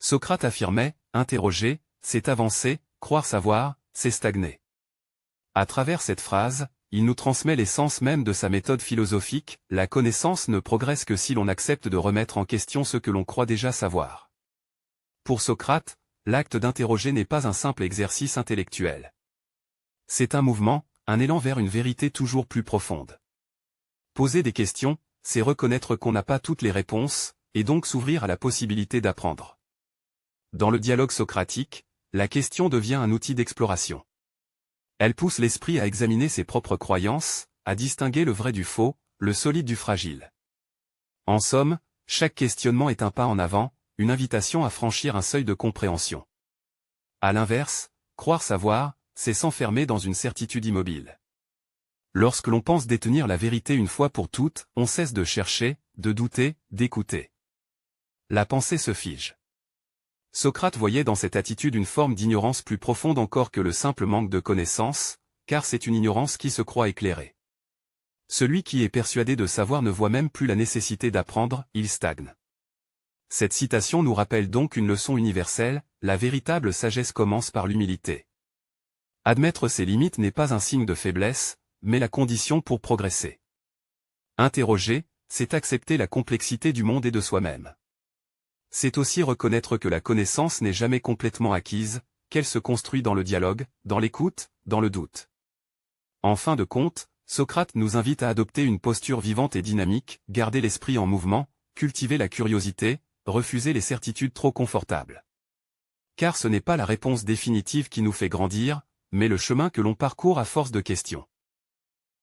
Socrate affirmait, interroger, c'est avancer, croire savoir, c'est stagner. À travers cette phrase, il nous transmet l'essence même de sa méthode philosophique, la connaissance ne progresse que si l'on accepte de remettre en question ce que l'on croit déjà savoir. Pour Socrate, l'acte d'interroger n'est pas un simple exercice intellectuel. C'est un mouvement, un élan vers une vérité toujours plus profonde. Poser des questions, c'est reconnaître qu'on n'a pas toutes les réponses, et donc s'ouvrir à la possibilité d'apprendre. Dans le dialogue socratique, la question devient un outil d'exploration. Elle pousse l'esprit à examiner ses propres croyances, à distinguer le vrai du faux, le solide du fragile. En somme, chaque questionnement est un pas en avant, une invitation à franchir un seuil de compréhension. À l'inverse, croire savoir, c'est s'enfermer dans une certitude immobile. Lorsque l'on pense détenir la vérité une fois pour toutes, on cesse de chercher, de douter, d'écouter. La pensée se fige. Socrate voyait dans cette attitude une forme d'ignorance plus profonde encore que le simple manque de connaissance, car c'est une ignorance qui se croit éclairée. Celui qui est persuadé de savoir ne voit même plus la nécessité d'apprendre, il stagne. Cette citation nous rappelle donc une leçon universelle, la véritable sagesse commence par l'humilité. Admettre ses limites n'est pas un signe de faiblesse, mais la condition pour progresser. Interroger, c'est accepter la complexité du monde et de soi-même. C'est aussi reconnaître que la connaissance n'est jamais complètement acquise, qu'elle se construit dans le dialogue, dans l'écoute, dans le doute. En fin de compte, Socrate nous invite à adopter une posture vivante et dynamique, garder l'esprit en mouvement, cultiver la curiosité, refuser les certitudes trop confortables. Car ce n'est pas la réponse définitive qui nous fait grandir, mais le chemin que l'on parcourt à force de questions.